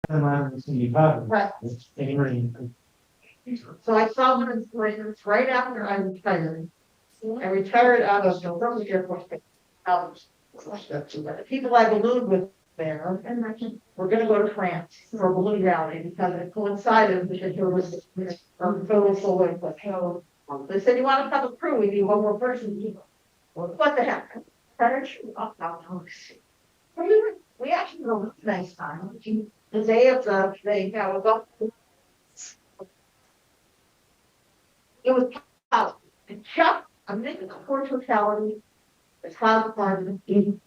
Right. So I saw one of the right after I retired. I retired out of the Road Airport. The people I ballooned with there, and we're gonna go to France for a balloon rally because it coincided with the tourist total solar eclipse. They said, you wanna have a crew, we need one more person. Well, what the heck? We actually go next time. The day of the thing, I was up. It was out. And Chuck, I'm making a poor totality. The cloud department in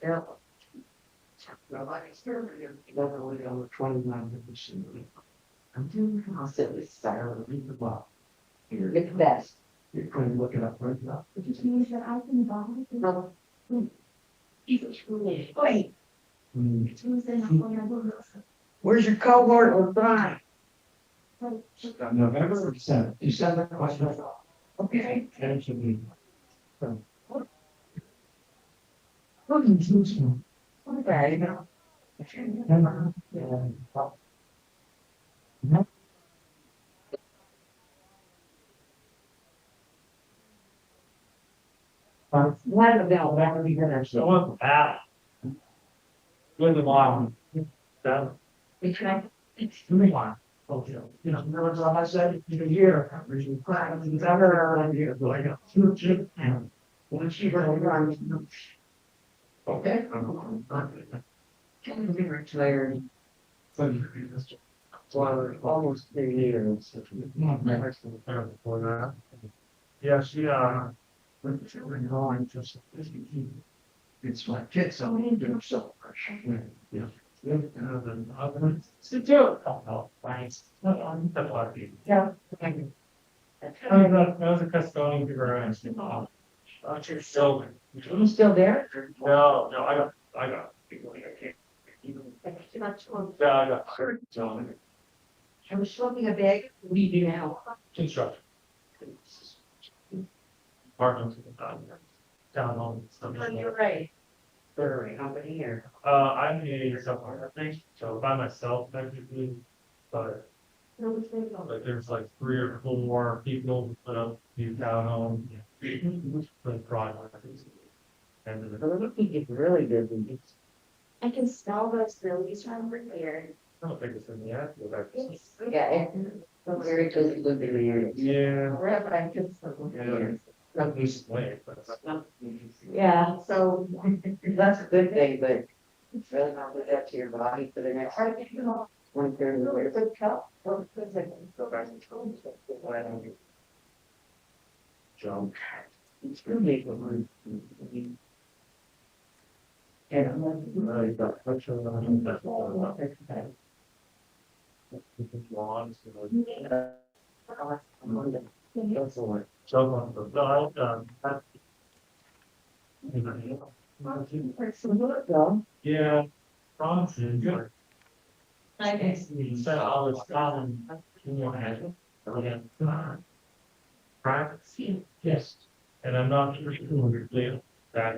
there. I'll sit with Sarah. You're the best. You're going to look it up right now. It just means that I can buy. No. Wait. Where's your cohort or Brian? November or December? December. Okay. Okay. What about that? We're gonna show up. Good along. That. It's really one. Okay. You know, remember what I said? You can hear. Okay. Can be retired. For almost 3 years. Yeah, she it's like kids, so we do celebration. Yeah. Sit down. Oh, thanks. Yeah. That was a custodian for us. You're still. You still there? No, I got. I can't. Yeah, I got hurt. I was smoking a bag. What do you do now? Construction. Apartments down on some. You're right. How many here? I'm a self-partner, so by myself technically, but like there's like 3 or 4 people who put up these townhomes for the project. And I think it's really busy. I can smell those lilies from over here. I don't think it's in the air. Yeah, it's very busy living here. Yeah. Rabbi, not recently, but yeah, so that's a good thing, but it's really not with that to your body for the next 1 good cup. Go back to jump. It's really good. Yeah, promises. I guess you said all this time in your head. Privacy. Yes. And I'm not sure that.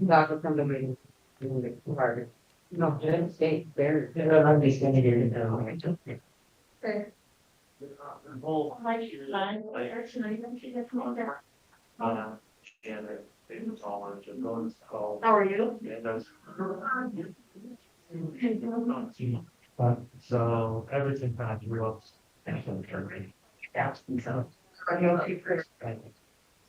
Doctor from the meeting. No, just stay there. I'm just gonna get it now. Okay. How are you? So everything kind of real.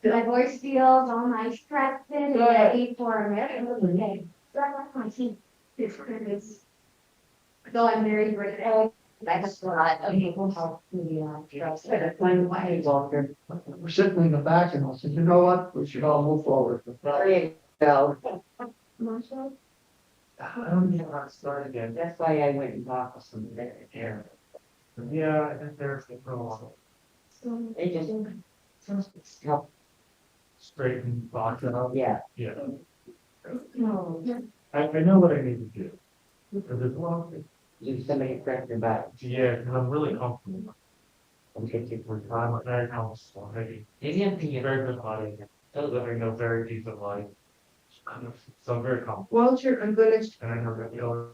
My voice feels all nice, stretched and ready for a minute. So I like my teeth. So I'm very grateful. That's a lot of people help me trust. We're sitting in the back and I said, you know what, we should all move forward. There you go. I don't know how to start again. That's why I went and bought some there. Yeah, I think there's the problem. They just help. Straighten box out. Yeah. Yeah. No. I know what I need to do. Because it's long. You somebody correct your back. Yeah, because I'm really comfortable. I'm taking for time. I'm very comfortable. Maybe I'm thinking Very good body. I know very decent life. So I'm very confident. Well, it's your, a good, And I know that, you know,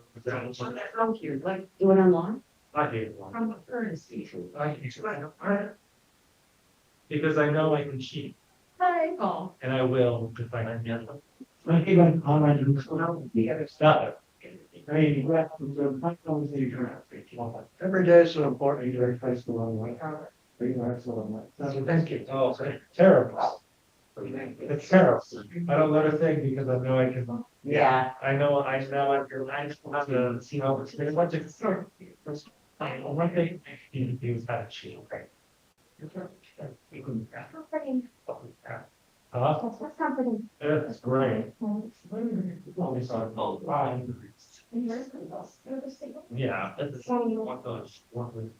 From here, like, do it online? I hate it. From a courtesy. Because I know I can cheat, Hi. Oh. and I will if I can. even online. The other Stop Every day is so important, you're very close to one way. Thank you. Oh, terrible. It's terrible. I don't let her think because I know I can. Yeah. I know I just have to see how it's been. One thing, he was kind of cheating. Comforting. Huh? That's comforting. It's great. Always on. Yeah, it's one of those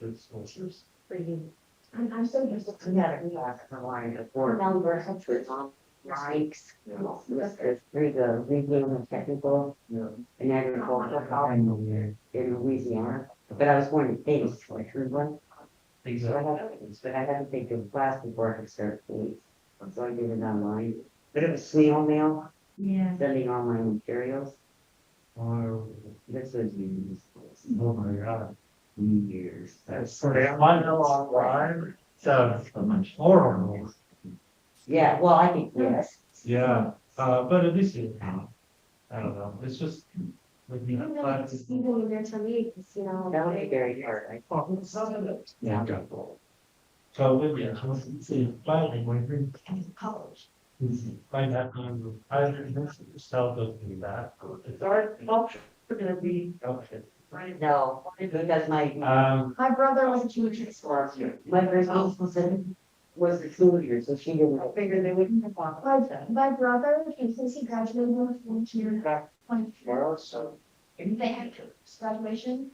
good schools. I'm so used to Yeah, yeah, for line of work. Likes, there's a regional and technical and agricultural college in Louisiana. But I was born in Phoenix, like one. So I had to take a class before I could start police. So I did it online. But it was snail mail, Yeah. sending all my materials. Oh, This was years. oh my God. Years. That's pretty, I know online, so horrible. Yeah, well, I think, yes. Yeah, but at least you, I don't know, it's just. Like, you You know, know, but- it's even there to me, because, you know. That would be very hard. Yeah. So, maybe, see, finally, when we College. find out, I just tell those people that. It's our culture gonna be. Okay. No, because my. My brother was a teacher. My first was the school year, so she didn't. I figured they wouldn't have on. My brother, since he graduated from here, So. they had graduation.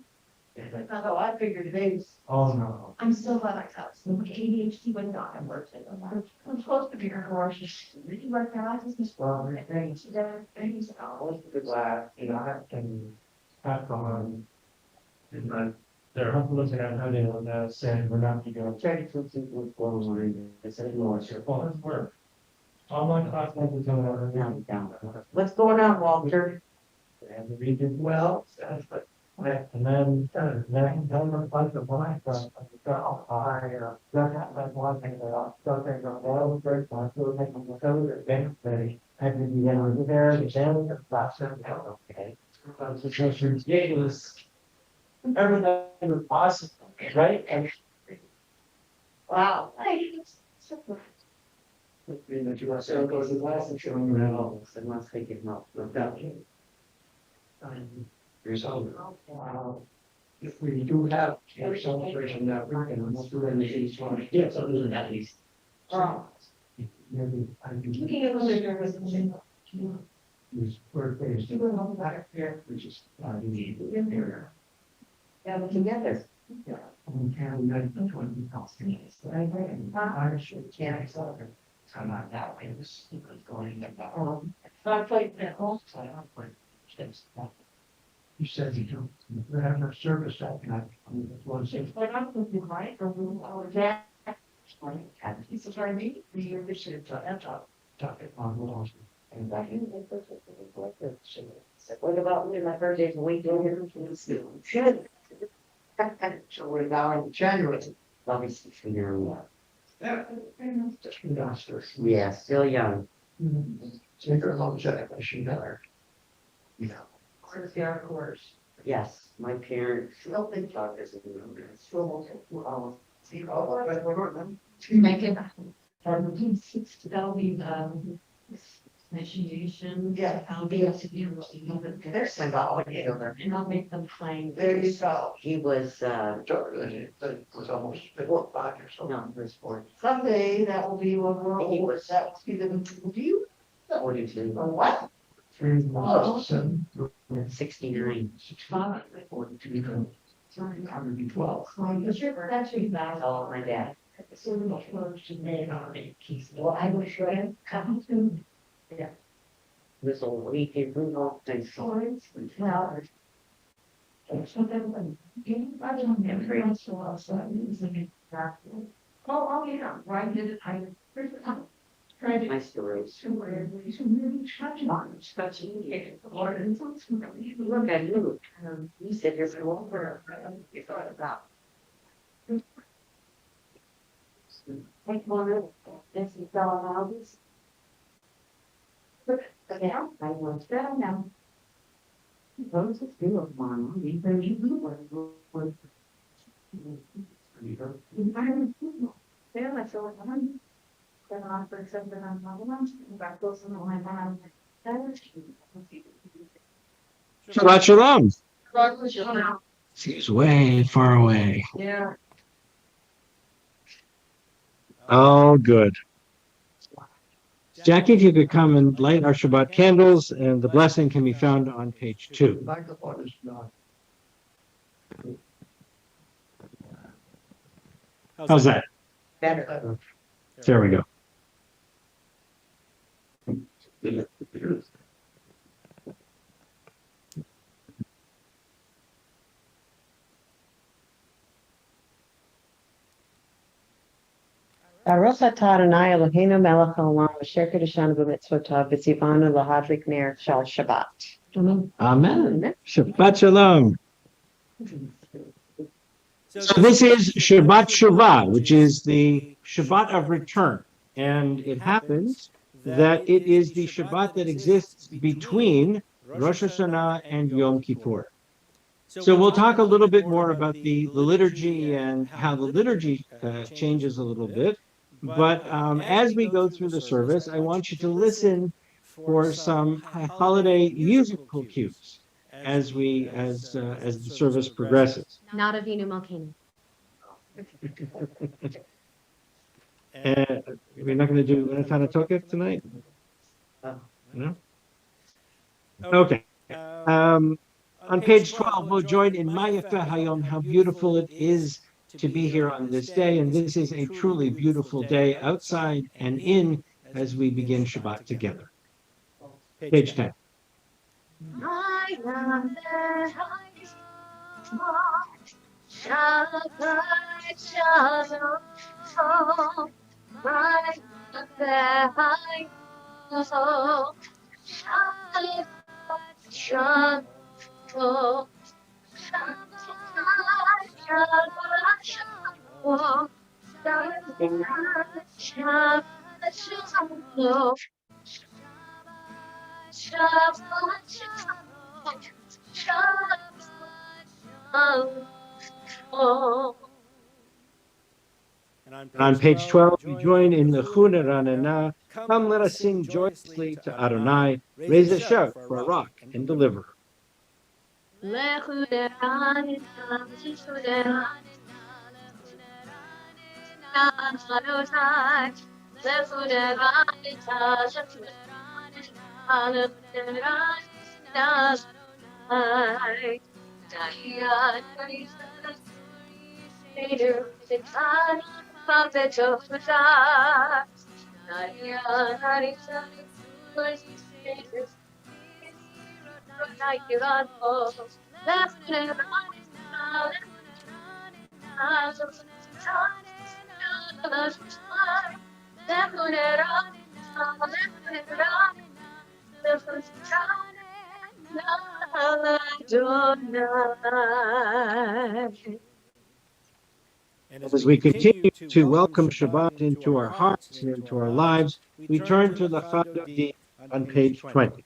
Oh, I figured they. Oh, no. I'm still by myself. So ADHD would not have worked in them. I'm supposed to be her course. He worked out. Well, Thanks. Good laugh. you know, I can have on. They're looking at how they will saying we're not going to. Try to keep people going. I said, no, it's your Well, it's work. Online class. What's going on, Walter? And we did well. And then, a bunch of black, I, that one thing that I don't think of all the first one, so they can go to the bank, they had to be in there, the down, the class, okay. Situations, yeah, it was, everything was awesome, right? And. Wow. So goes the glass and showing you how. Unless they get help. So, If we do have a celebration that weekend, we'll do it in the east one. yes, other than that, at least. Maybe I do. His birthday is back here, which is, here. Yeah, we're together. Yeah. We can, 20 Palestinians. I should, Yeah. I'm not that way, this is going about. I played that whole You said you don't, you have no service that night. But I'm going to be right or that. He's trying to be your bishop. Talk it on the laws. And back in what about me? My birthday's a week later. Should. So we're now in January. Obviously, figure out. Just from downstairs. Yeah, still young. Take her home, check, I should better. Yeah. Of course. Yes, my parents. Still think doctors. Make it. That'll be the initiation. Yeah. I'll be able to do. There's some about And I'll make them plain. There you go. He was, It was almost 55 or so. no, he was 40. Someday that will be what we're He all, was- that will be the review. 42. Or what? 7, 69. 5. 42, 112. That's your That's all my dad. Well, I was sure. Come to. This old week in Bruno and Florence. Well. So then, I don't have very so also. Oh, yeah, right, did it, I. My stories. Look at you. You sit here for longer. You thought about. Take one. This is all houses. Yeah, I want to know. Those is good of mine. Even you were. Yeah, I feel like I'm. Then on for something on another one, and back goes in the line. Shabbat shalom. Yeah. Seems way far away. Yeah. Oh, good. Jackie, if you could come and light our Shabbat candles, and the blessing can be found on page 2. Microphone is not. How's that? Better. There we go. Baruch atah Adonai Eloheinu melech haolam asher kedeshanu b'mitzvotav v'tzivanu lahadlik ner shal Shabbat. Amen. Shabbat shalom. So this is Shabbat Shuvah, which is the Shabbat of return. And it happens that it is the Shabbat that exists between Rosh Hashanah and Yom Kippur. So we'll talk a little bit more about the liturgy and how the liturgy changes a little bit. But as we go through the service, I want you to listen for some holiday musical cues as the service progresses. Not a Vinu Malkinu. We're not going to do Anatana Tokef tonight? No? Okay. On page 12, we'll join in Mayafe Hayom, how beautiful it is to be here on this day. And this is a truly beautiful day outside and in as we begin Shabbat together. Page 10. Shabbat shalom, my Shabbat shalom, And on page 12, we join in the Chuna Ranana. Come, let us sing joyously to Adonai. Raise a shout for a rock and deliverer. As we continue to welcome Shabbat into our hearts and into our lives, we turn to the Chagadi on page 20.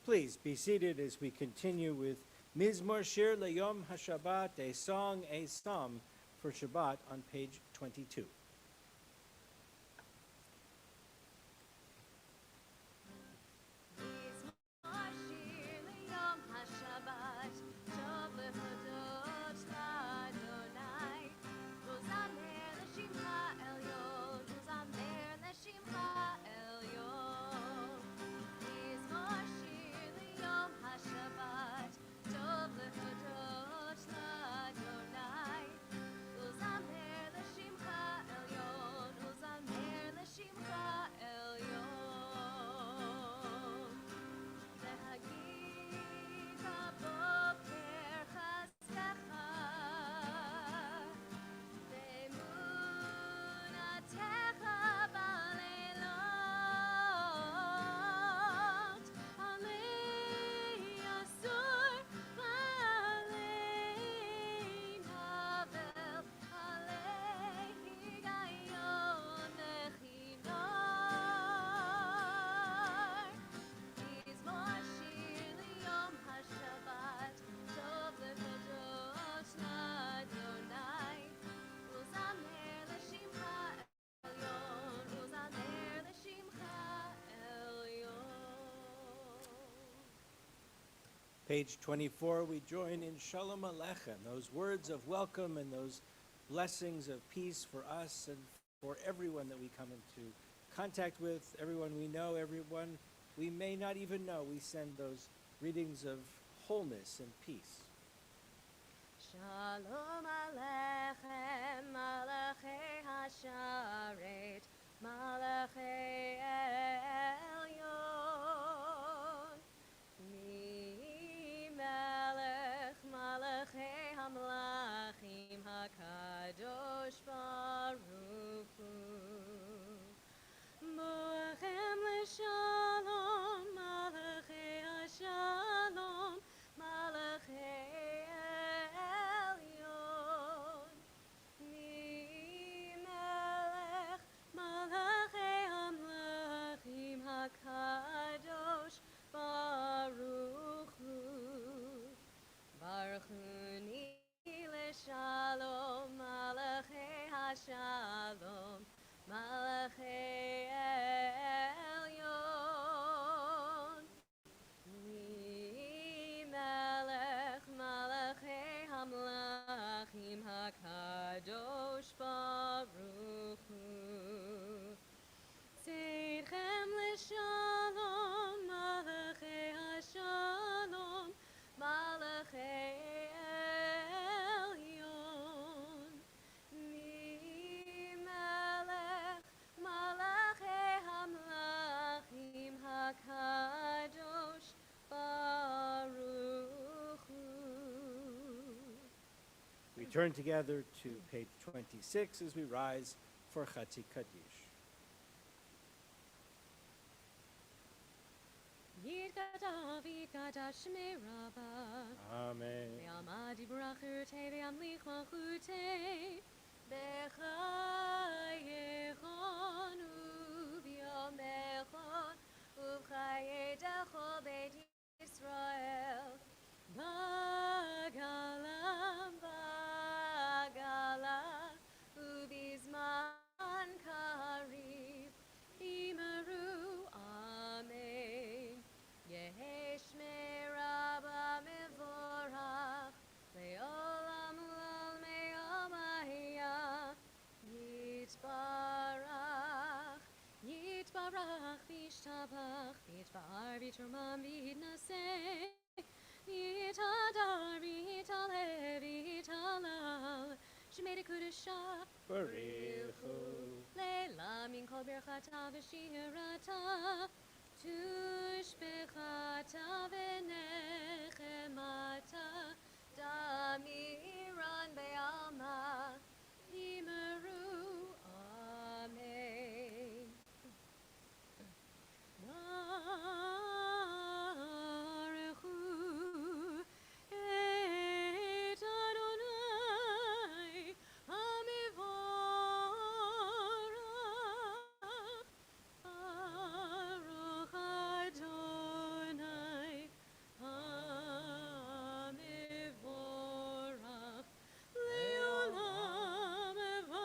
Please be seated as we continue with Mizmor Shir Leyom HaShabbat, a song, a psalm for Shabbat on page 22. Page 24, we join in Shalom Aleichem, those words of welcome and those blessings of peace for us and for everyone that we come into contact with, everyone we know, everyone we may not even know. We send those greetings of wholeness and peace. Shalom Aleichem, Malachei Hasharet, Malachei Elyon, Melech Malachei Hamlachim HaKadosh Baruch Hu, Moachem L'Shalom, Malachei HaShalom, Malachei Elyon, Melech Malachei Hamlachim HaKadosh Baruch Hu. Hashalom, Malachei Elyon. Melech Malachei Hamlachim HaKadosh Baruch Hu. Seidchem l'shalom, Malachei Hashalom, Malachei Elyon. Melech Malachei Hamlachim HaKadosh Baruch Hu. We turn together to page 26 as we rise for Chatzi Kaddish. Yitgada Shmei Rabbah. Amen. Ve'amadi brachute ve'amlich malchute. B'chayechon u'b'yomechon u'b'chaye dechol Beit Yisrael. Bagala u'bizman karib. Imaru Amen. Yehi Shmei Rabbah mevorach le'olam u'ol me'om ha'yah. Yitbarach v'yishtabach v'yitbar v'yitramam v'yitnaseh. V'yitadar v'yitaleh v'yitalal. Shemei Kedusha Barichu. Leila min kol birchata v'shirata. Tushbechata v'nechemata. Damiran be'alma. Imeru. Amen. Baruch Hu et Adonai Hamivorach. Baruch Adonai Hamivorach le'olam avad.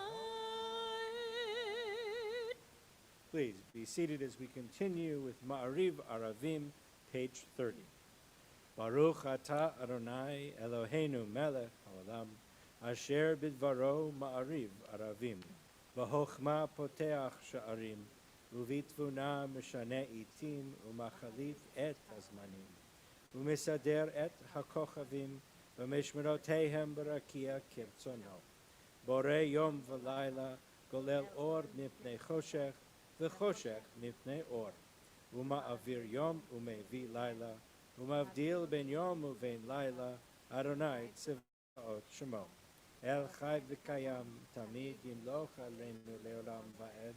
Please be seated as we continue with Ma'ariv Aravim, page 30. Baruch atah Adonai Eloheinu melech haolam, asher bidvaro Ma'ariv Aravim, v'hochma poteach sha'arim, uvitvuna mishane itim, umachalif et hazmanim, umisader et hakochavim, v'mishmerotehem barakia kirtzono. Bore yom v'layla, golel or mipnei choshech, v'choshech mipnei or. Uma'avir yom umevi layla, umavdil ben yom uvein layla, Adonai tzivot shemo. El chai v'kayam tamid yimloch aleinu leolam va'ed,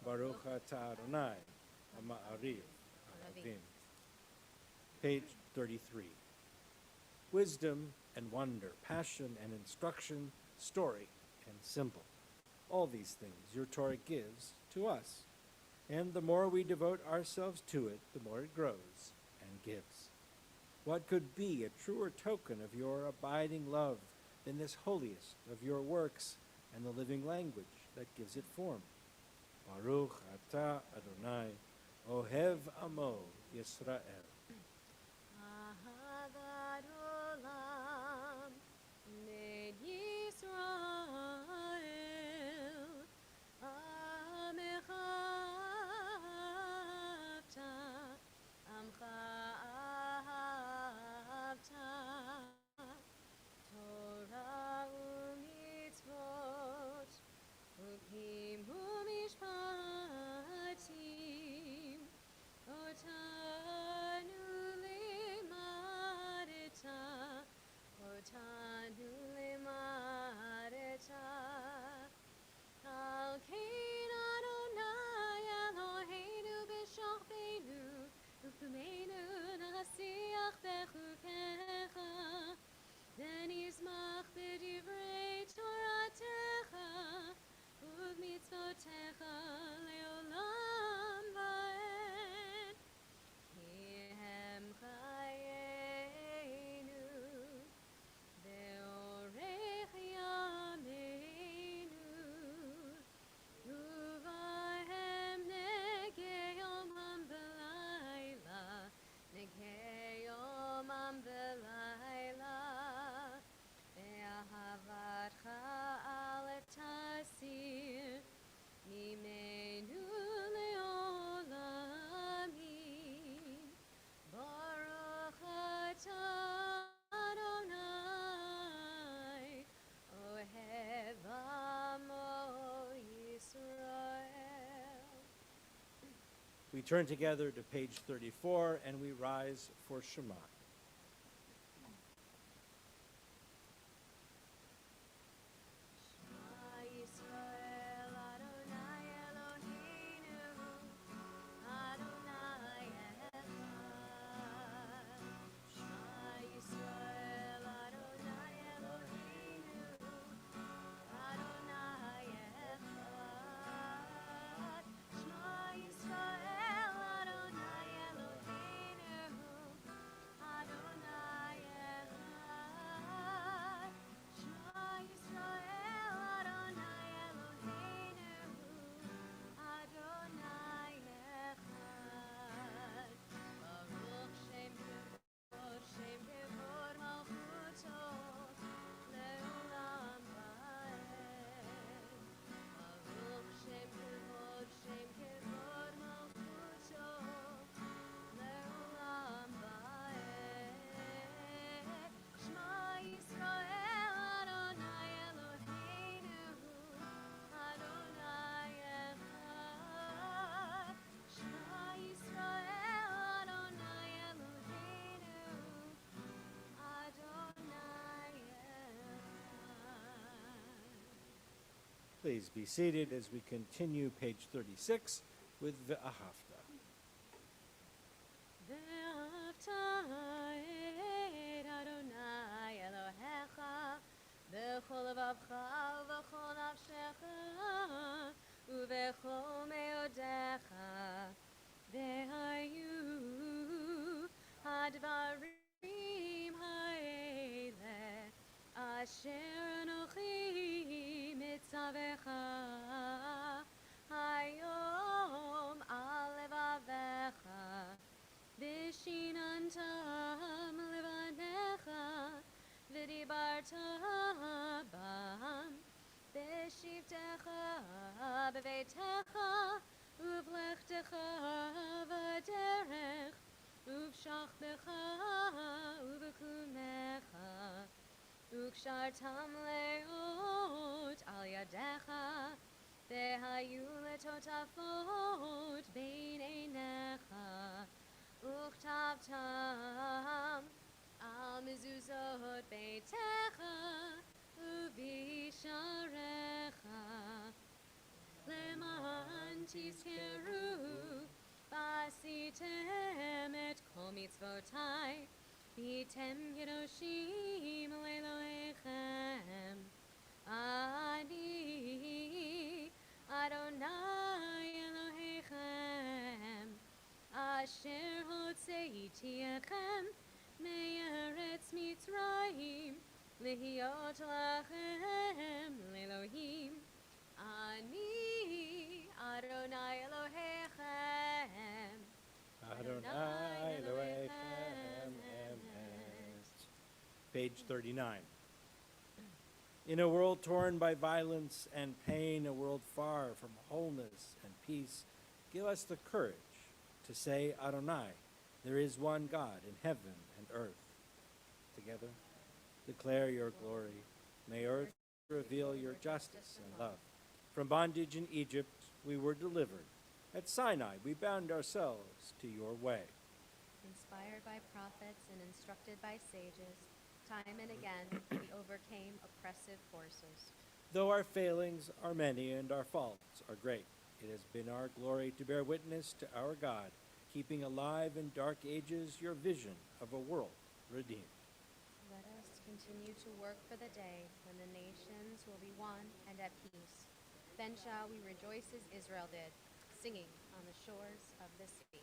Baruch atah Adonai, Ma'ariv Aravim. Page 33. Wisdom and wonder, passion and instruction, story and symbol. All these things your Torah gives to us. And the more we devote ourselves to it, the more it grows and gives. What could be a truer token of your abiding love than this holiest of your works and the living language that gives it form? Baruch atah Adonai, Ohev Amo Yisrael. Ahavat olam med Yisrael. Amecha ahavta, Amcha ahavta. Torah u'mitzvot, Ukim u'mishpatim, Otanu turn together to page 34 and we rise for Shema. Please be seated as we continue page 36 with Ve'ahavta. ואהבת את אדוני אלוהיך בכל לבבך ובכל נפשך ובכל מאודיך והיו הדברים האלה אשר אנוכי מצווך היום על לבביך ושיננתם לבניך ודיברת בם בשבתך בביתך ובלכתך בדרך ובשכבך ובקומך וקשרתם לאות על ידיך והיו לטוטפות בין עיניך וכתבתם על מזוזות ביתך ובשעריך למען תזכרו ועשיתם את כל מצוותי והייתם קדושים לאלוהיכם אני אדוני אלוהיכם אשר הוצאתיכם מארץ מצרים להיות לכם לאלוהים אני אדוני אלוהיכם Adonai Elohechem Emet. Page 39. In a world torn by violence and pain, a world far from wholeness and peace, give us the courage to say, Adonai, there is one God in heaven and earth. Together, declare your glory. May earth reveal your justice and love. From bondage in Egypt, we were delivered. At Sinai, we bound ourselves to your way. Inspired by prophets and instructed by sages, time and again we overcame oppressive forces. Though our failings are many and our faults are great, it has been our glory to bear witness to our God, keeping alive in dark ages your vision of a world redeemed. Let us continue to work for the day when the nations will be one and at peace. Then shall we rejoice as Israel did, singing on the shores of the sea.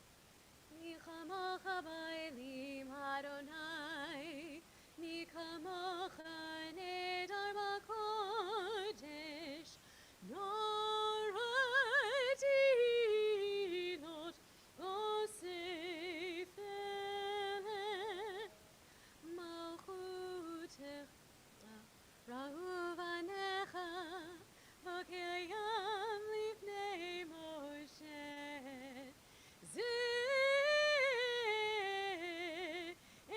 Mi chamocha ba'elim Adonai, mi kamocha nedar b'kodesh, norati not osef malchutech ra'u vanecha v'kiyam lifnei Moshe.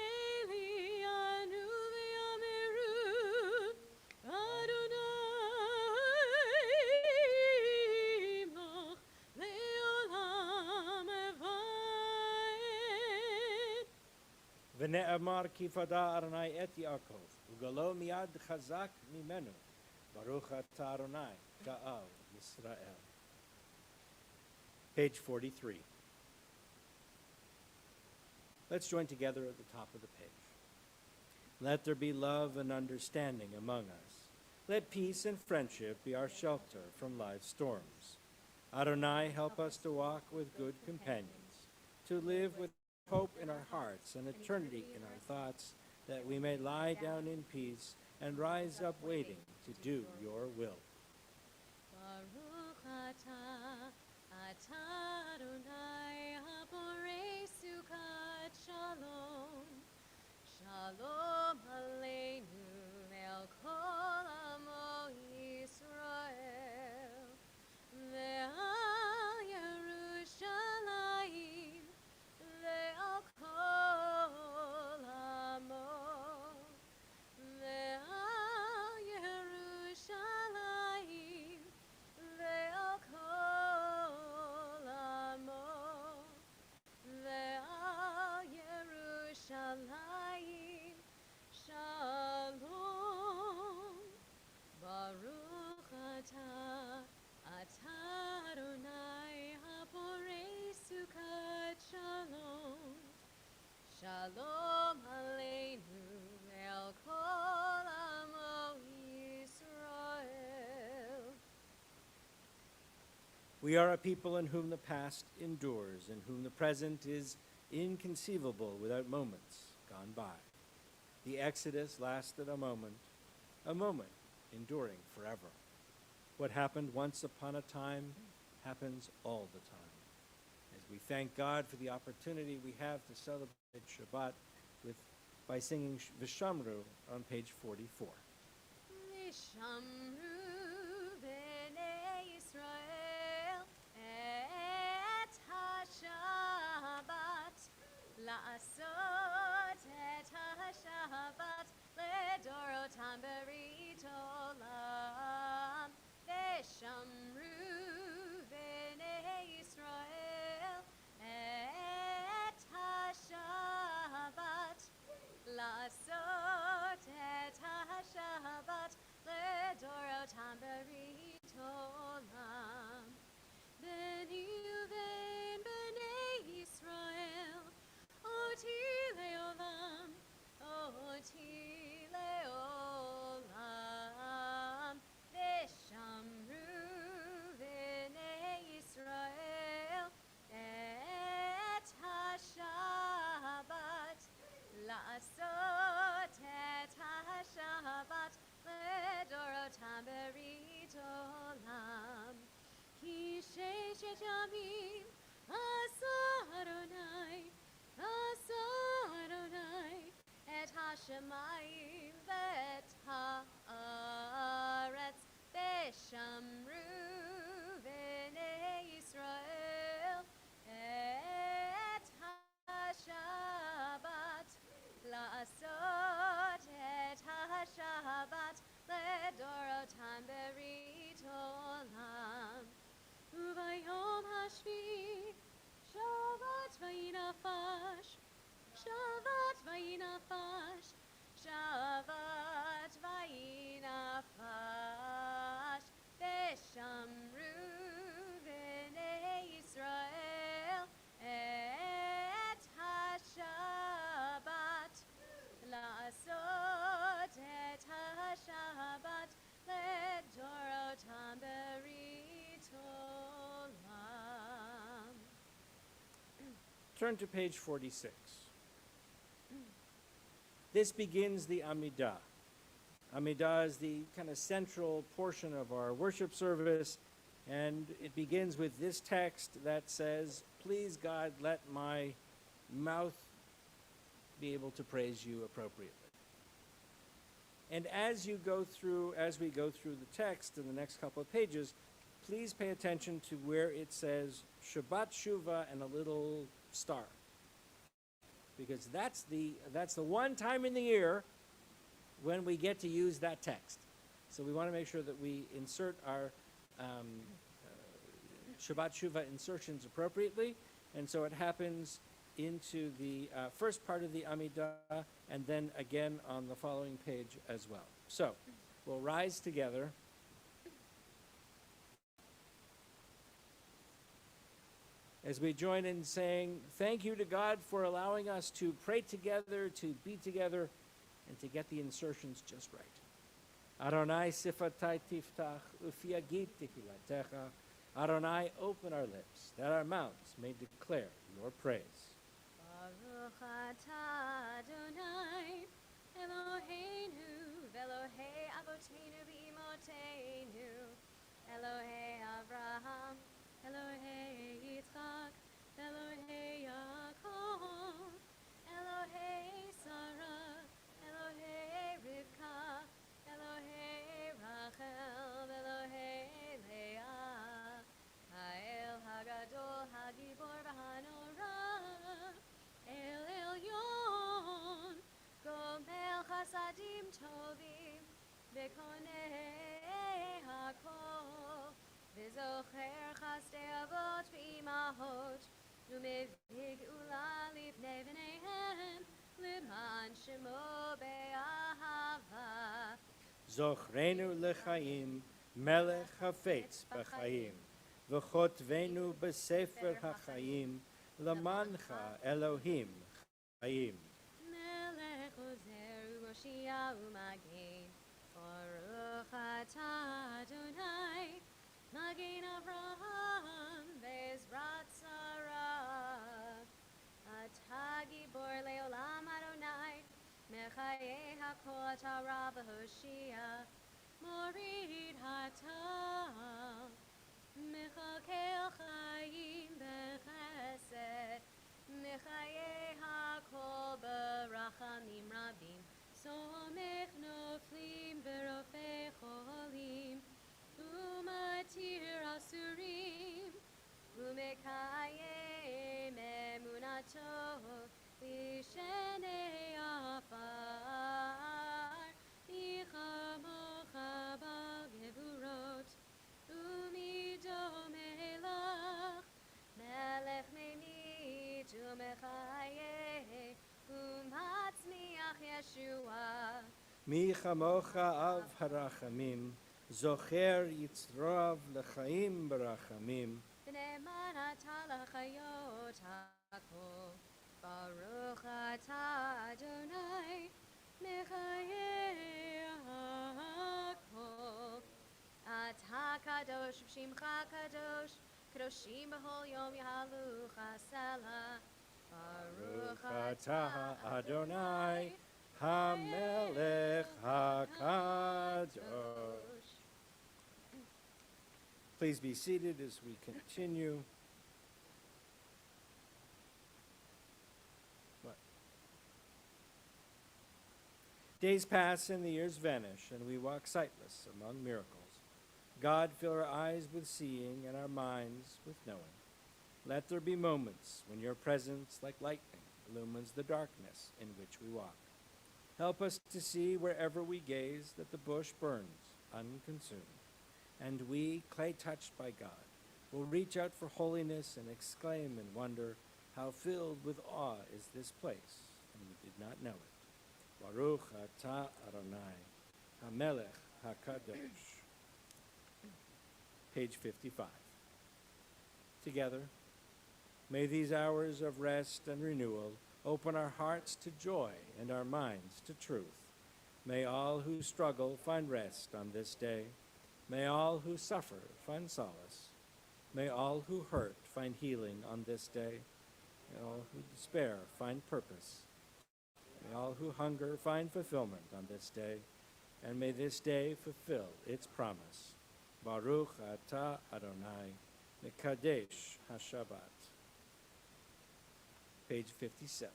Elianu v'yameru Kne'amar kifada Adonai et Yaakov, ugalo miad chazak mimenu, Baruch atah Adonai, Ga'al Yisrael. Page 43. Let's join together at the top of the page. Let there be love and understanding among us. Let peace and friendship be our shelter from life's storms. Adonai, help us to walk with good companions, to live with hope in our hearts and eternity in our thoughts, that we may lie down in peace and rise up waiting to do your will. Baruch atah, atah Adonai haborei sukat shalom. Shalom aleinu el kol amo Yisrael. Ve'al Yerushalayim ve'al kol amo. Ve'al Yerushalayim ve'al kol amo. Ve'al Yerushalayim shalom. Baruch atah, atah Adonai haborei sukat shalom. Shalom aleinu el kol amo Yisrael. We are a people in whom the past endures, in whom the present is inconceivable without moments gone by. The Exodus lasted a moment enduring forever. What happened once upon a time happens all the time. As we thank God for the opportunity we have to celebrate Shabbat by singing Vishamru on page 44. Vishamru b'nei Yisrael et ha-Shabbat, la'asot et ha-Shabbat ledorotam berit olam. Vishamru b'nei Yisrael et ha-Shabbat, la'asot et ha-Shabbat ledorotam berit olam. Beni uvein b'nei Yisrael, oti leolam, oti leolam. Vishamru b'nei Yisrael et ha-Shabbat, la'asot et ha-Shabbat ledorotam berit olam. Ki sheshet yamim asa Adonai et ha-shemayim ve'et ha'aretz. Vishamru b'nei Yisrael et ha-Shabbat, la'asot et ha-Shabbat ledorotam berit olam. Ubayom hashvi Shabbat vayinafash, Shabbat vayinafash, Shabbat vayinafash. Vishamru b'nei Yisrael et ha-Shabbat, la'asot et ha-Shabbat ledorotam berit olam. Turn to page 46. This begins the Amidah. Amidah is the kind of central portion of our worship service, and it begins with this text that says, "Please, God, let my mouth be able to praise you appropriately." And as we go through the text in the next couple of pages, please pay attention to where it says Shabbat Shuvah and a little star, because that's the one time in the year when we get to use that text. So we want to make sure that we insert our Shabbat Shuvah insertions appropriately, and so it happens into the first part of the Amidah and then again on the following page as well. So we'll rise together. As we join in saying, thank you to God for allowing us to pray together, to be together, and to get the insertions just right. Adonai sifatai tiftach, ufiagit tehilatecha. Adonai, open our lips, that our mouths may declare your praise. Baruch atah Adonai, Eloheinu, Velohei Avoteinu v'Imoteinu, Elohei Avraham, Elohei Yitzchak, Elohei Yaakov, Elohei Sarah, Elohei Rivka, Elohei Rachel, Elohei Leah, Ha'el Hagadol Hagibor v'Hanorah, El Elyon, Gomel Chasadim Tovim, Bekonei Hakol, V'zocher Chasdei Avot v'Imahot, U'mevig Ula Livnei V'neihen, L'man Shemo Be'ahava. Zochrenu lechaim, melech hafetz b'chaim, v'chotvenu b'sefer hachayim, lamancha Elohim chayim. Melech Ozer u'Moshia u'Magen, Baruch atah Adonai, Magen Avraham ve'ezrat Sarah, Atah Gibor le'olam Adonai, Mechayeh hakol Torah v'Hoshia, Morid hatah, Mechakel chayim b'chesed, Mechayeh hakol b'rachamim rabim, Somech noflim b'rofei cholim, Umatir asurim, Umekayem emunato, Lishenei afar, Ichamocha b'gevurot, Umido melach, Melech memit umechayeh, Umatzmiach Yeshua. Mi chamocha av harachamim, zocher yitzroav lechaim b'rachamim, V'ne'eman atah l'chayot hakol, Baruch atah Adonai, mechayeh hakol. Atah kadosh v'shimcha kadosh, kadoshim b'chol yom yahalu chasela. Baruch atah Adonai, HaMelech HaKadosh. Please be seated as we continue. What? Days pass and the years vanish, and we walk sightless among miracles. God, fill our eyes with seeing and our minds with knowing. Let there be moments when your presence, like lightning, illumines the darkness in which we walk. Help us to see wherever we gaze that the bush burns unconsumed. And we, clay touched by God, will reach out for holiness and exclaim in wonder, how filled with awe is this place, and we did not know it. Baruch atah Adonai, HaMelech HaKadosh. Page 55. Together, may these hours of rest and renewal open our hearts to joy and our minds to truth. May all who struggle find rest on this day. May all who suffer find solace. May all who hurt find healing on this day. May all who despair find purpose. May all who hunger find fulfillment on this day. And may this day fulfill its promise. Baruch atah Adonai, Mekadesh HaShabbat. Page 57.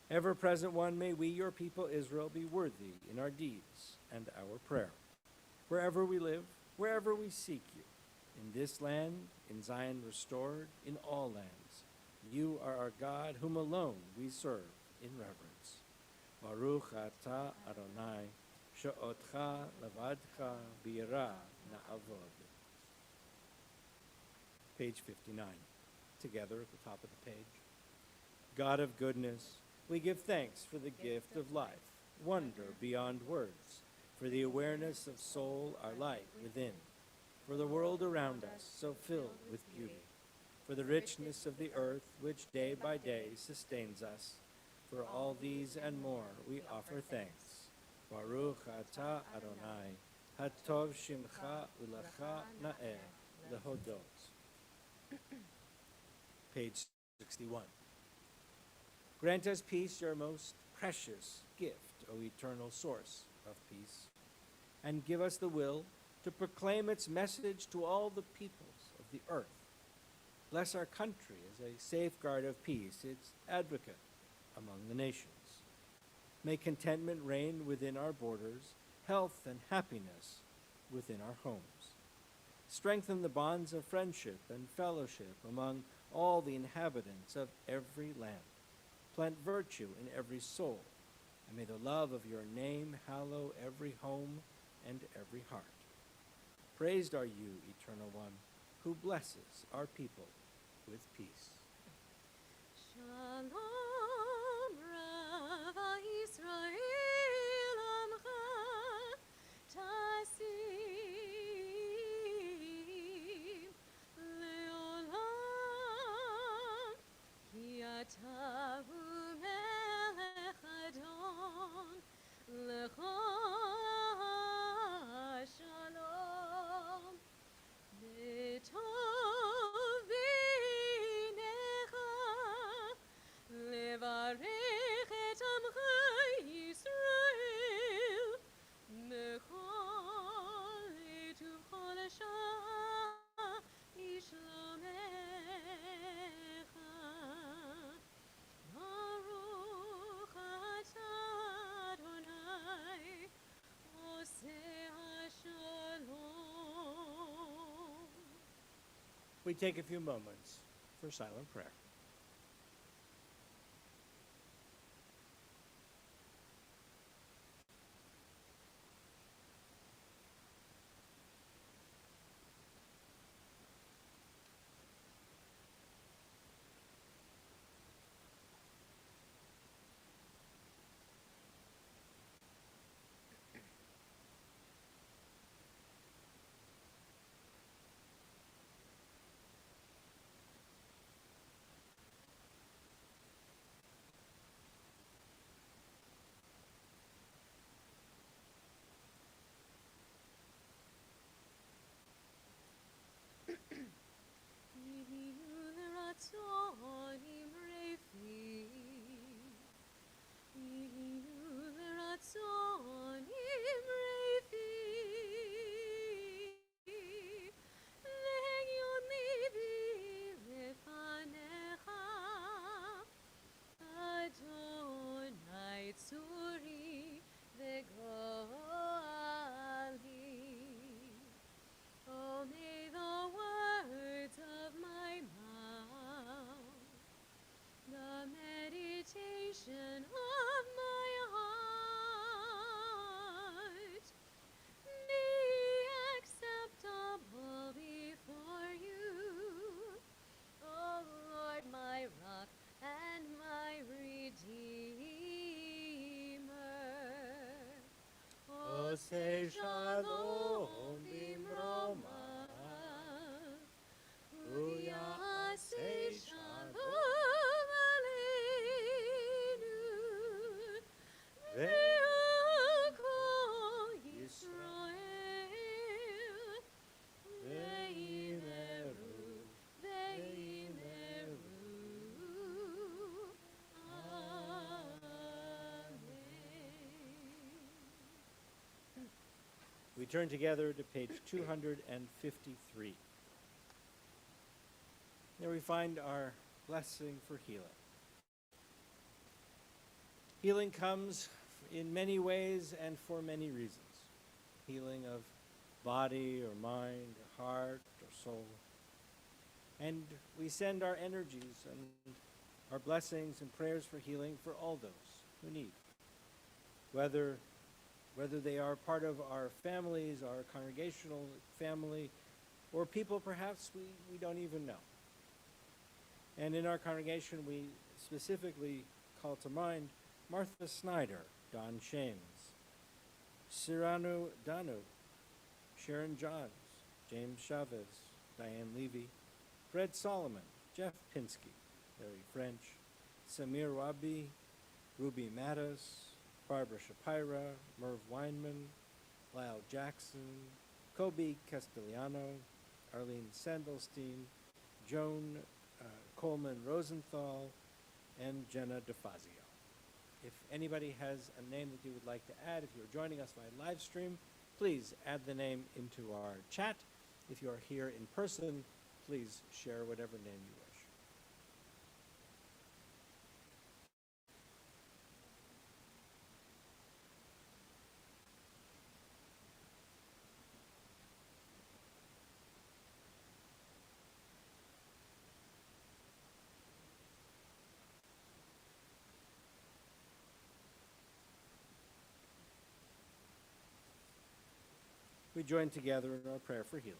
Ever-present one, may we, your people Israel, be worthy in our deeds and our prayer. Wherever we live, wherever we seek you, in this land, in Zion restored, in all lands, you are our God, whom alone we serve in reverence. Baruch atah Adonai, she'otcha levadcha b'yirah na'avod. Page 59. Together at the top of the page. God of goodness, we give thanks for the gift of life, wonder beyond words, for the awareness of soul, our light within, for the world around us, so filled with beauty, for the richness of the earth, which day by day sustains us. For all these and more, we offer thanks. Baruch atah Adonai, hatov shimcha ulecha na'eh lehodot. Page 61. Grant us peace, your most precious gift, O eternal source of peace, and give us the will to proclaim its message to all the peoples of the earth. Bless our country as a safeguard of peace, its advocate among the nations. May contentment reign within our borders, health and happiness within our homes. Strengthen the bonds of friendship and fellowship among all the inhabitants of every land. Plant virtue in every soul, and may the love of your name hallow every home and every heart. Praised are you, Eternal One, who blesses our people with peace. Shalom Rav Yisrael Amcha Tasim Leolam Ki Ata Hu Melech Adon Lecha Shalom B'tov b'necha levarech et amcha Yisrael b'chol u'b'chol shah yishlomecha Baruch atah Adonai oseh hashalom. We take a few moments for silent prayer. Adonai tzuri v'goali. Oh, may the words of my mouth, the meditation of my heart, be acceptable before you, O Lord, my rock and my redeemer. Oseh shalom bimroma, Uyaseh shalom aleinu, ve'al Yisrael, ve'imeru, ve'imeru. Amen. We turn together to page 253. There we find our blessing for healing. Healing comes in many ways and for many reasons. Healing of body or mind or heart or soul. And we send our energies and our blessings and prayers for healing for all those who need. Whether they are part of our families, our congregational family, or people perhaps we don't even know. And in our congregation, we specifically call to mind Martha Snyder, Don Shames, Cyrano Danu, Sharon Johns, James Chavez, Diane Levy, Fred Solomon, Jeff Pinsky, Larry French, Samir Wabi, Ruby Mattis, Barbara Shapira, Merv Weinman, Lyle Jackson, Kobe Castellano, Arlene Sandelstein, Joan Coleman Rosenthal, and Jenna DeFazio. If anybody has a name that you would like to add, if you're joining us via live stream, please add the name into our chat. If you're here in person, please share whatever name you wish. We join together in our prayer for healing.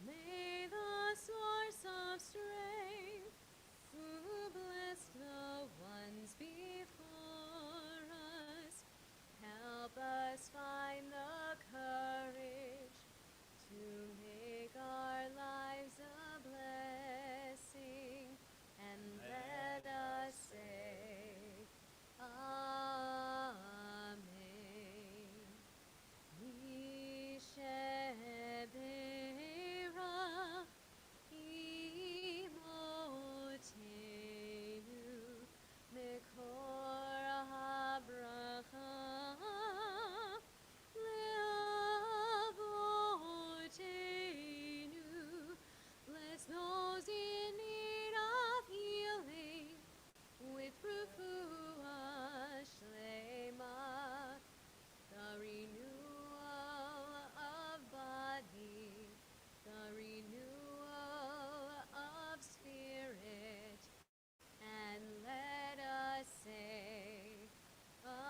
May the source of strength, who blessed the ones before us, help us find the courage to make our lives a blessing, and let us say, Amen. Yishebera imotenu mekor habracha leavotenu. Bless those in need of healing with refuah shlema, the renewal of body, the renewal of spirit, and let us say, Amen.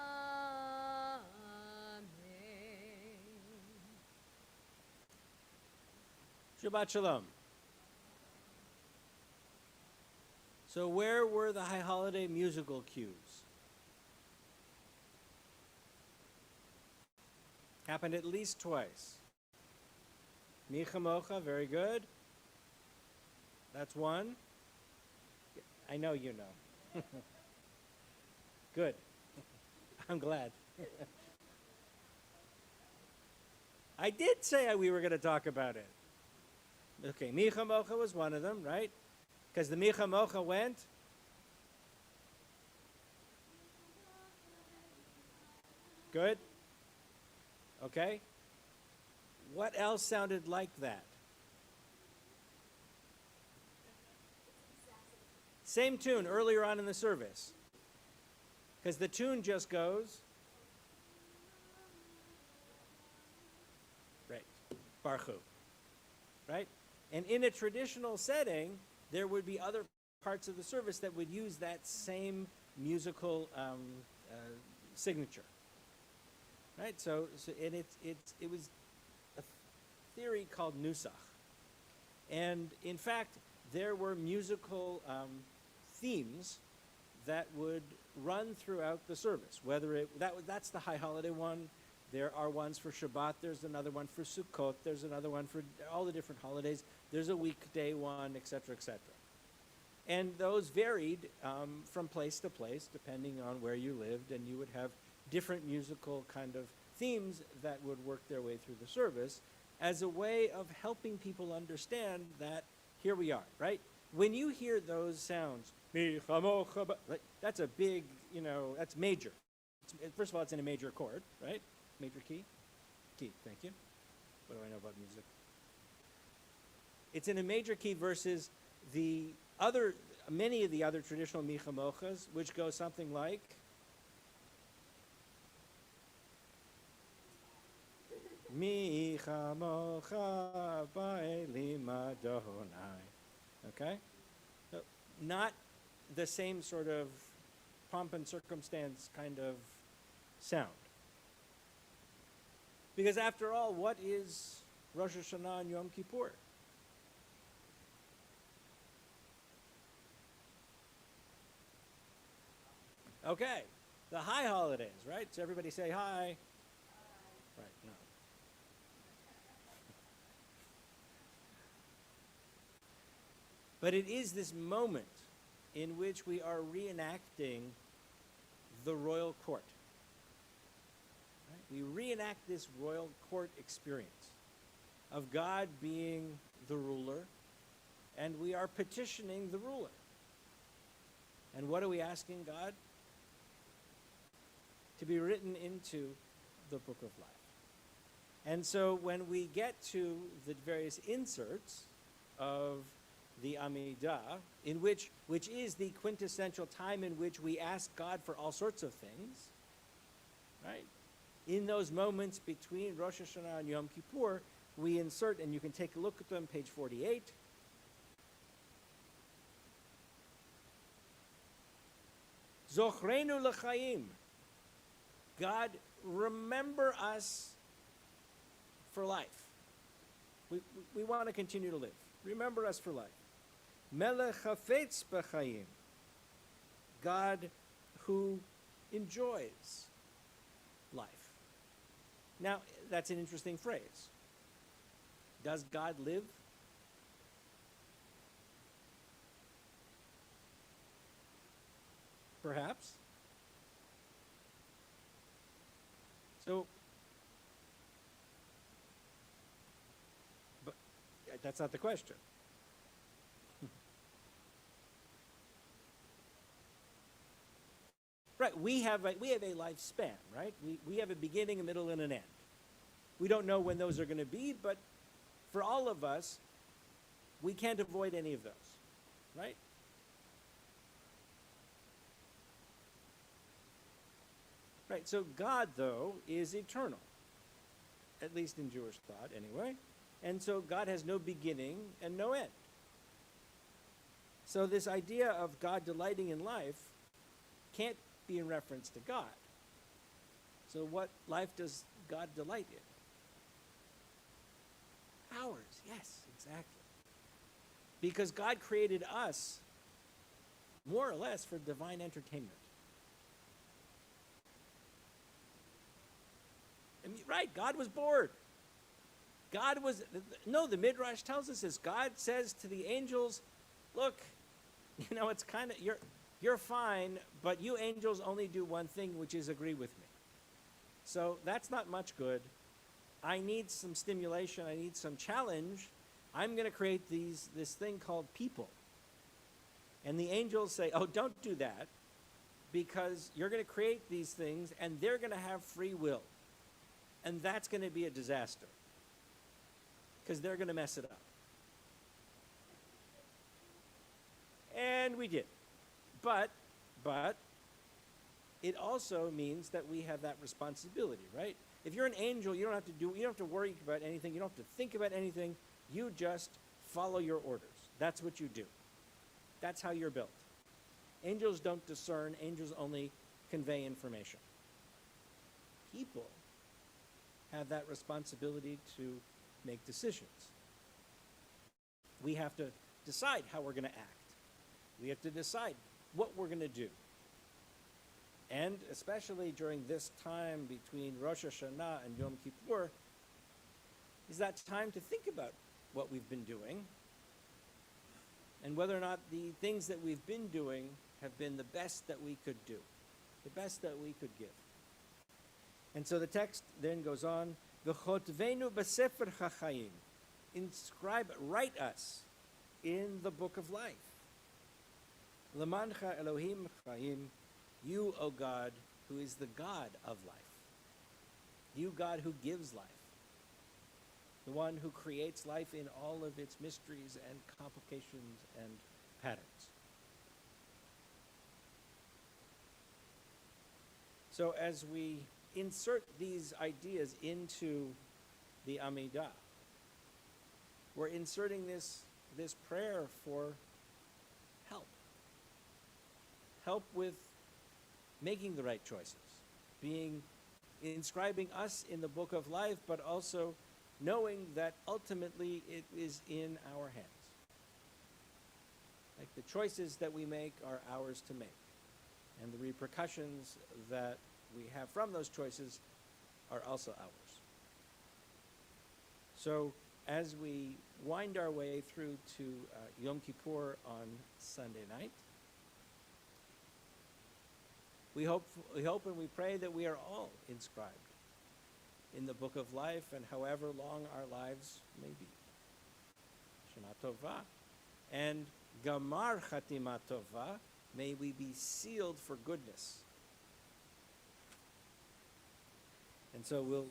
Shabbat Shalom. So where were the high holiday musical cues? Happened at least twice. Micha Mocha, very good. That's one. I know you know. Good. I'm glad. I did say we were going to talk about it. Okay, Micha Mocha was one of them, right? Because the Micha Mocha went. Good. Okay. What else sounded like that? Same tune earlier on in the service. Because the tune just goes. Right. Baruch Hu. Right? And in a traditional setting, there would be other parts of the service that would use that same musical signature. Right? So and it was a theory called Nusach. And in fact, there were musical themes that would run throughout the service. Whether that's the high holiday one. There are ones for Shabbat. There's another one for Sukkot. There's another one for all the different holidays. There's a weekday one, etc., etc. And those varied from place to place, depending on where you lived, and you would have different musical kind of themes that would work their way through the service as a way of helping people understand that here we are, right? When you hear those sounds, that's a big, that's major. First of all, it's in a major chord, right? Major key. Key, thank you. What do I know about music? It's in a major key versus many of the other traditional Micha Mochas, which go something like. Mi chamocha ba'elim Adonai. Okay? So, not the same sort of pomp and circumstance kind of sound. Because after all, what is Rosh Hashanah and Yom Kippur? Okay, the high holidays, right? So everybody say hi. Right, no. But it is this moment in which we are reenacting the royal court. Right? We reenact this royal court experience of God being the ruler, and we are petitioning the ruler. And what are we asking God? To be written into the book of life. And so when we get to the various inserts of the Amidah, which is the quintessential time in which we ask God for all sorts of things, right? In those moments between Rosh Hashanah and Yom Kippur, we insert, and you can take a look at them, page 48. Zochrenu l'chaim. God, remember us for life. We want to continue to live. Remember us for life. Melech hafetz b'chaim. God who enjoys life. Now, that's an interesting phrase. Does God live? Perhaps. So, but that's not the question. Right, we have a lifespan, right? We have a beginning, a middle, and an end. We don't know when those are going to be, but for all of us, we can't avoid any of those, right? Right, so God, though, is eternal, at least in Jewish thought, anyway. And so God has no beginning and no end. So this idea of God delighting in life can't be in reference to God. So what life does God delight in? Ours, yes, exactly. Because God created us more or less for divine entertainment. I mean, right, God was bored. The Midrash tells us this. God says to the angels, look, it's kind of, you're fine, but you angels only do one thing, which is agree with me. So that's not much good. I need some stimulation. I need some challenge. I'm going to create this thing called people. And the angels say, oh, don't do that, because you're going to create these things, and they're going to have free will. And that's going to be a disaster, because they're going to mess it up. And we did. But it also means that we have that responsibility, right? If you're an angel, you don't have to worry about anything. You don't have to think about anything. You just follow your orders. That's what you do. That's how you're built. Angels don't discern. Angels only convey information. People have that responsibility to make decisions. We have to decide how we're going to act. We have to decide what we're going to do. And especially during this time between Rosh Hashanah and Yom Kippur, is that time to think about what we've been doing and whether or not the things that we've been doing have been the best that we could do, the best that we could give. And so the text then goes on, V'chotvenu b'sefer hachayim, write us in the book of life. Lemancha Elohim chayim, you, O God, who is the God of life. You, God, who gives life. The one who creates life in all of its mysteries and complications and patterns. So as we insert these ideas into the Amidah. We're inserting this prayer for help. Help with making the right choices, inscribing us in the book of life, but also knowing that ultimately it is in our hands. Like the choices that we make are ours to make. And the repercussions that we have from those choices are also ours. So as we wind our way through to Yom Kippur on Sunday night, we hope and we pray that we are all inscribed in the book of life, and however long our lives may be. Shana Tova. And Gamar Chatima Tova, may we be sealed for goodness. And so we'll...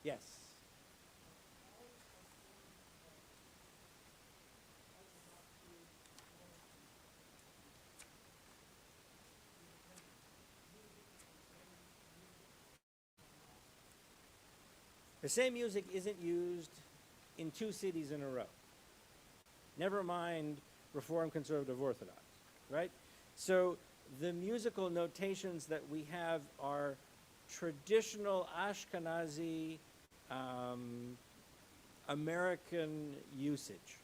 Yes. The same music isn't used in 2 cities in a row. Never mind Reform, Conservative, Orthodox, right? So the musical notations that we have are traditional Ashkenazi American usage.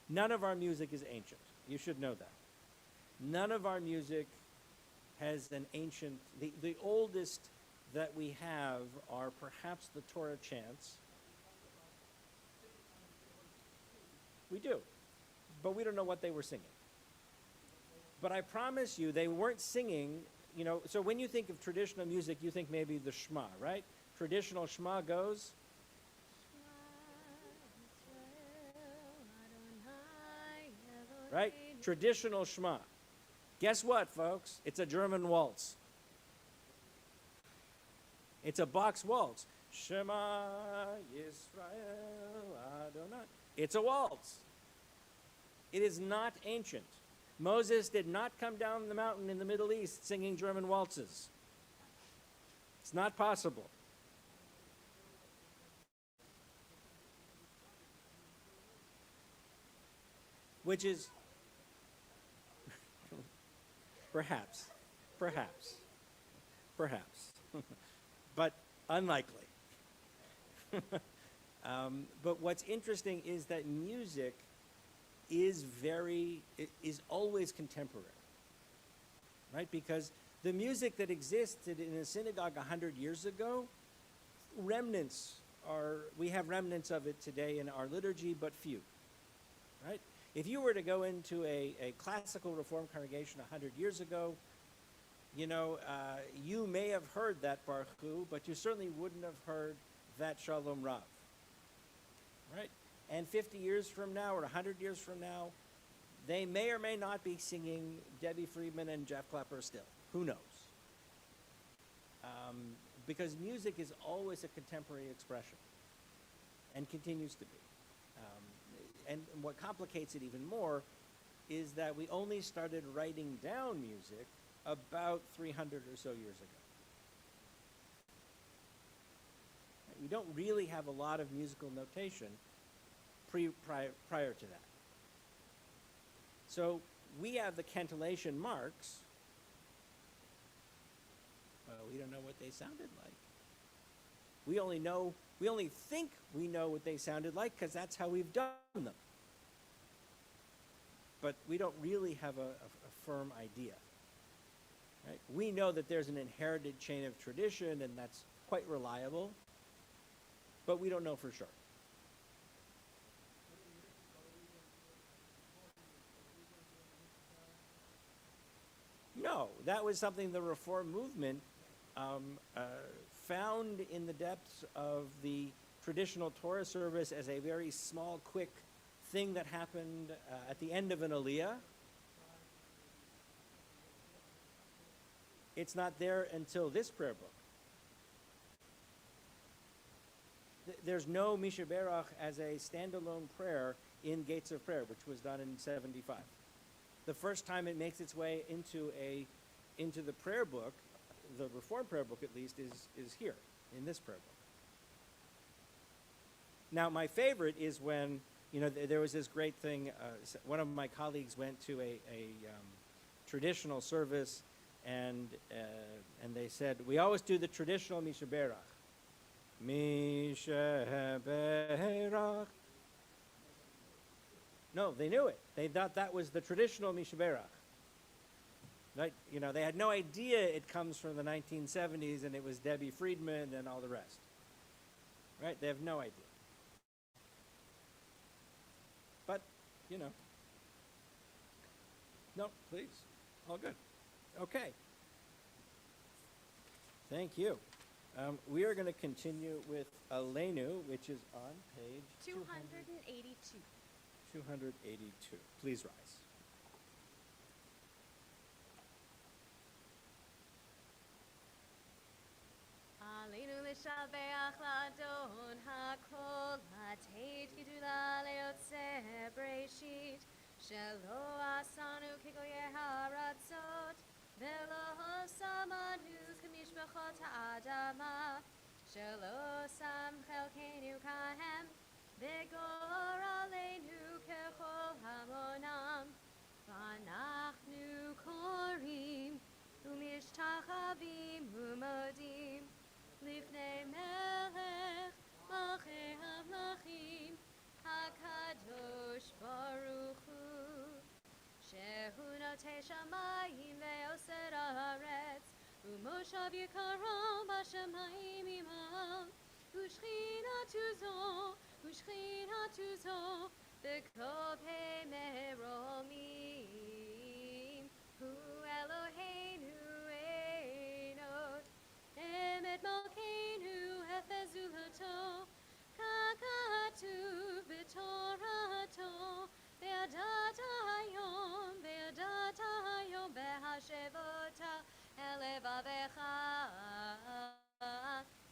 None of our music is ancient. You should know that. None of our music has an ancient, the oldest that we have are perhaps the Torah chants. We do, but we don't know what they were singing. But I promise you, they weren't singing, so when you think of traditional music, you think maybe the Shema, right? Traditional Shema goes, right? Traditional Shema. Guess what, folks? It's a German waltz. It's a box waltz. Shema Yisrael Adonai. It's a waltz. It is not ancient. Moses did not come down the mountain in the Middle East singing German waltzes. It's not possible. Which is perhaps, but unlikely. But what's interesting is that music is always contemporary, right? Because the music that existed in a synagogue 100 years ago, we have remnants of it today in our liturgy, but few, right? If you were to go into a classical Reformed congregation 100 years ago, you may have heard that Baruch Hu, but you certainly wouldn't have heard that Shalom Rav, right? And 50 years from now or 100 years from now, they may or may not be singing Debbie Friedman and Jeff Clapper still. Who knows? Because music is always a contemporary expression and continues to be. And what complicates it even more is that we only started writing down music about 300 or so years ago. We don't really have a lot of musical notation prior to that. So we have the cantillation marks. Well, we don't know what they sounded like. We only think we know what they sounded like because that's how we've done them. But we don't really have a firm idea. Right? We know that there's an inherited chain of tradition, and that's quite reliable, but we don't know for sure. No, that was something the Reform movement found in the depths of the traditional Torah service as a very small, quick thing that happened at the end of an Aliyah. It's not there until this prayer book. There's no Misha Berach as a standalone prayer in Gates of Prayer, which was done in 75. The first time it makes its way into the prayer book, the Reformed prayer book at least, is here, in this prayer book. Now, my favorite is when, there was this great thing, one of my colleagues went to a traditional service, and they said, we always do the traditional Mishaberach. Mishaberach. No, they knew it. They thought that was the traditional Mishaberach. Right? They had no idea it comes from the 1970s and it was Debbie Friedman and all the rest. Right? They have no idea. But, no, please. All good. Okay. Thank you. We are going to continue with Aleinu, which is on page 282. 282. Please rise. עלינו לשבח לאדון הכל, לתת גדולה ליוצא בראשית, שלא עשנו כגויי הארצות, ולא שמנו כמשפחות האדמה, שלא שם חלקנו כהם, וגורלנו ככל המונם, ואנחנו קוראים ומשתחווים ומודים לפני מלך מלכי המלכים הקדוש ברוך הוא, שהוא נוטה שמיים ויוסד הארץ, ומושב יקרו בשמיים עמם, ושכינתו זו בכל פה מרומים, הוא אלוהינו אינות, אמת מלכנו הפזו אותו, ככתוב בתורתו, וידעת היום בהשבות אל לבביך,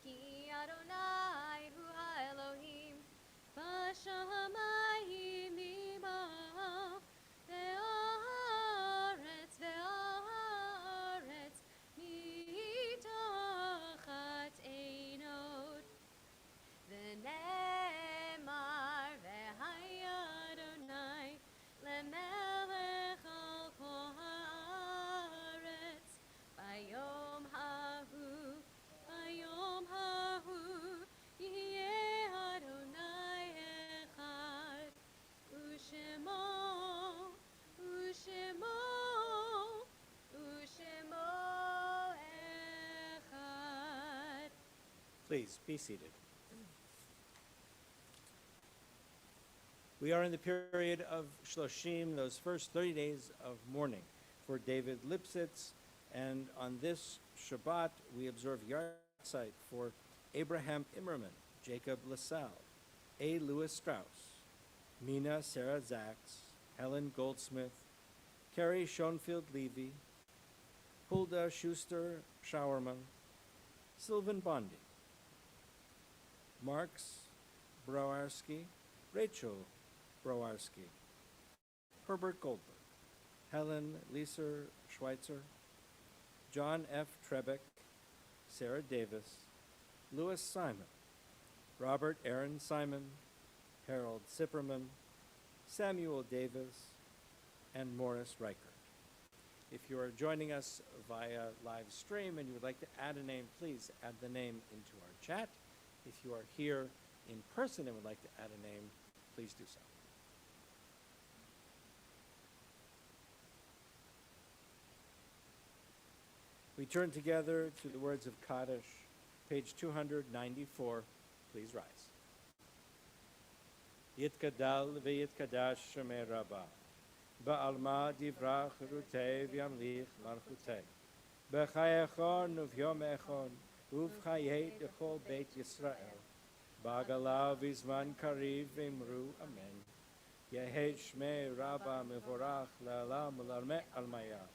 כי אדוני הוא האלוהים, בשמיים עמו, והארץ מתחת עינות, ונאמר והיה אדוני למלך על כל הארץ, ביום ההוא יהיה אדוני אחד, ושמו אחד. Please be seated. We are in the period of Shloshim, those first 30 days of mourning for David Lipsitz, and on this Shabbat we observe Yahrzeit for Abraham Immerman, Jacob LaSalle, A. Lewis Strauss, Mina Sarah Zaks, Helen Goldsmith, Carrie Schoenfield Levy, Hulda Schuster Schauerman, Sylvan Bondi, Marks Browarski, Rachel Browarski, Herbert Goldberg, Helen Lieser Schweitzer, John F. Trebeck, Sarah Davis, Louis Simon, Robert Aaron Simon, Harold Sipperman, Samuel Davis, and Morris Reichert. If you are joining us via live stream and you would like to add a name, please add the name into our chat. If you are here in person and would like to add a name, please do so. We turn together to the words of Kaddish, page 294. Please rise. Yitkadal v'yitkadash shemei Rabbah. Ba'alma divrach rutei v'yamlich malchutei. B'chayechon uv'yom echon uv'chayei dechol beit Yisrael. Ba'gala v'zman kariv v'imru amen. Yehed shmei Rabbah mevorach la'alam u'larmeh almayah.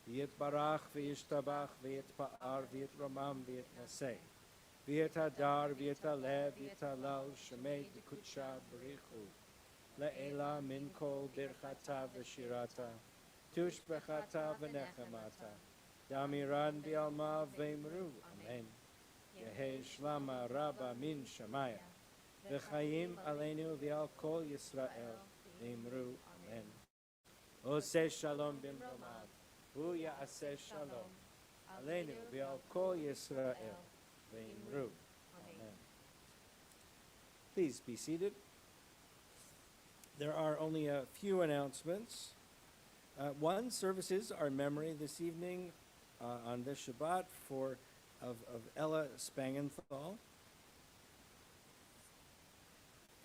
V'yitbarach v'yishtabach v'yitpa'ar v'yitromam v'yitnaseh. V'yitadar v'yitaleh v'yitalal shemei dekutsha b'richu. Le'ela min kol birchata v'shirata. Tushbechata v'nechemata. Damiran bi'alma v'imru. Amen. Yehi shlama rabba min shamaya. V'chayim aleinu v'al kol Yisrael. V'imru. Amen. Oseh shalom bimromav. Hu ya'aseh shalom. Aleinu v'al kol Yisrael. V'imru. Amen. Please be seated. There are only a few announcements. One, services our memory this evening on this Shabbat of Ella Spangenthal.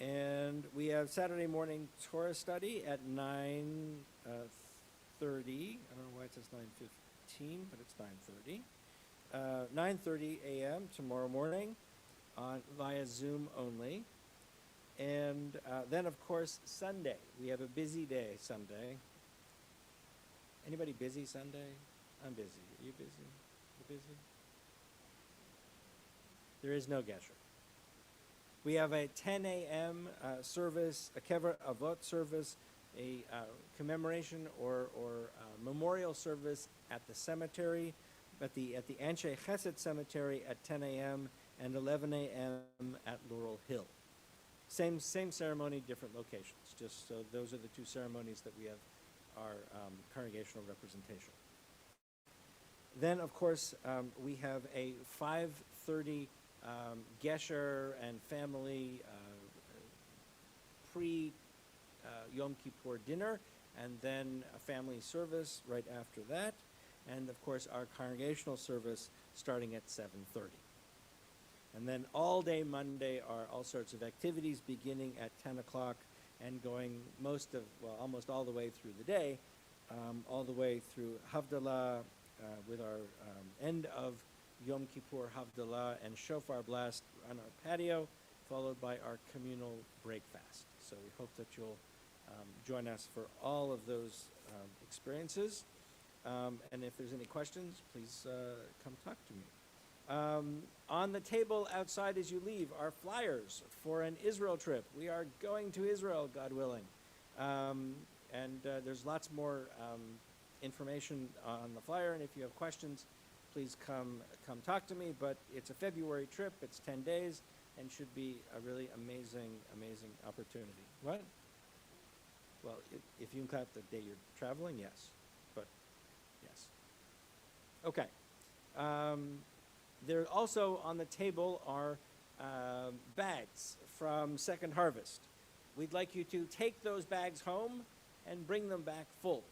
And we have Saturday morning Torah study at 9:30. I don't know why it says 9:15, but it's 9:30. 9:30 a.m. tomorrow morning via Zoom only. And then, of course, Sunday. We have a busy day Sunday. Anybody busy Sunday? I'm busy. Are you busy? You busy? There is no Gesher. We have a 10 a.m. Service, a Kever Avot service, a commemoration or memorial service at the cemetery, at the Anshe Chesed Cemetery at 10 a.m. and 11 a.m. at Laurel Hill. Same ceremony, different locations. Just so those are the two ceremonies that we have our congregational representation. Then, of course, we have a 5:30 Gesher and family pre-Yom Kippur dinner, and then a family service right after that, and of course our congregational service starting at 7:30. And then all day Monday are all sorts of activities beginning at 10 o'clock and going almost all the way through the day, all the way through Havdalah with our end of Yom Kippur Havdalah and Shofar Blast on our patio, followed by our communal breakfast. So we hope that you'll join us for all of those experiences. And if there's any questions, please come talk to me. On the table outside as you leave are flyers for an Israel trip. We are going to Israel, God willing. And there's lots more information on the flyer, and if you have questions, please come talk to me. But it's a February trip, it's 10 days, and should be a really amazing opportunity. What? Well, if you include the day you're traveling, yes. But, yes. Okay. There also on the table are bags from Second Harvest. We'd like you to take those bags home and bring them back full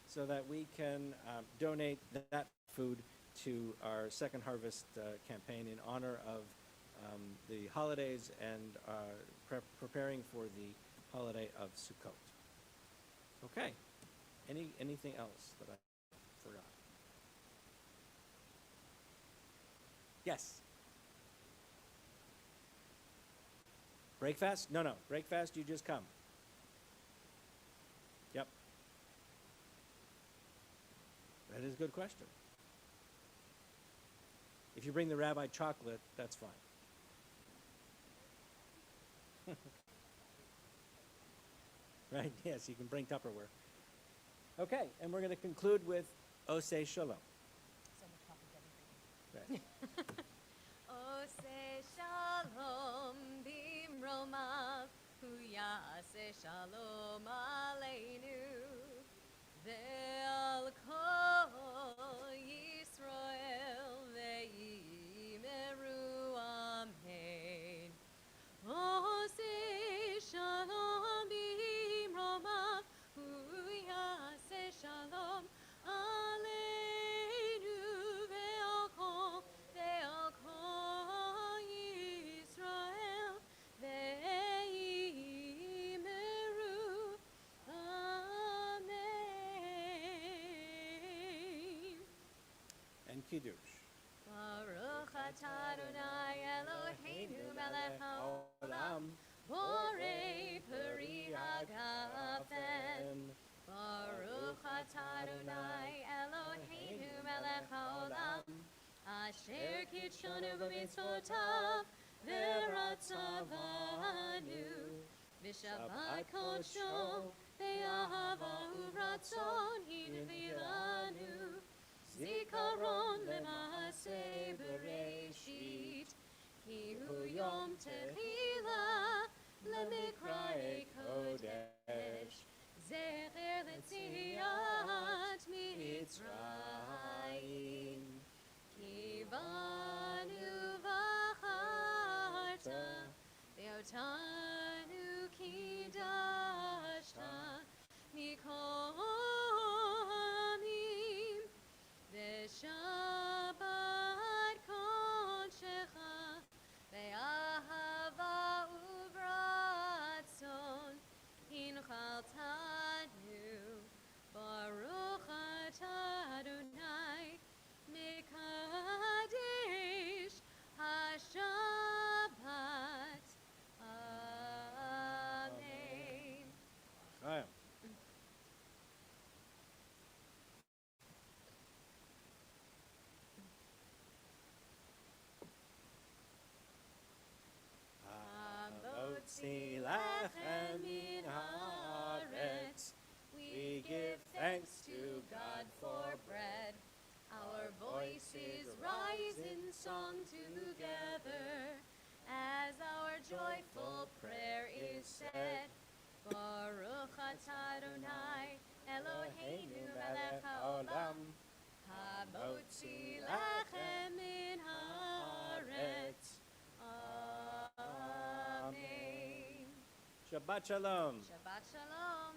so that we can donate that food to our Second Harvest campaign in honor of the holidays and preparing for the holiday of Sukkot. Okay. Anything else that I forgot? Yes. Breakfast? No. Breakfast, you just come. Yep. That is a good question. If you bring the rabbi chocolate, that's fine. Right? Yes, you can bring Tupperware. Okay, and we're going to conclude with Oseh Shalom. Right. Oseh shalom bimromav, hu ya'aseh shalom aleinu, ve'al kol Yisrael ve'imeru amen. Oseh shalom bimromav, hu ya'aseh shalom aleinu, ve'al kol Yisrael ve'imeru amen. And Kiddush. Baruch atah Adonai Eloheinu melech haolam, borei peri hagafen. Baruch atah Adonai Eloheinu melech haolam, asher kitshonu b'mitzvotav v'ratzavanu, v'shabbat kodsho ve'ahava uvra ratzon hinchilanu, zikaron lemase bereshit, ki hu yom techila lemikrai kodesh, zecher letziat mitzrayim, ki banu v'acharta, ve'otanu kidashta, mikol hamim, ve'shabbat kodshecha, ve'ahava uvratzon, hinchaltanu, baruch atah Adonai, mekadesh hashabbat. Amen. Chaim. Hamotzi lachem min haaretz. We give thanks to God for bread. Our voices rise in song together as our joyful prayer is said. Baruch atah Adonai Eloheinu melech haolam, hamotzi lachem min haaretz. Amen. Shabbat shalom. Shabbat shalom.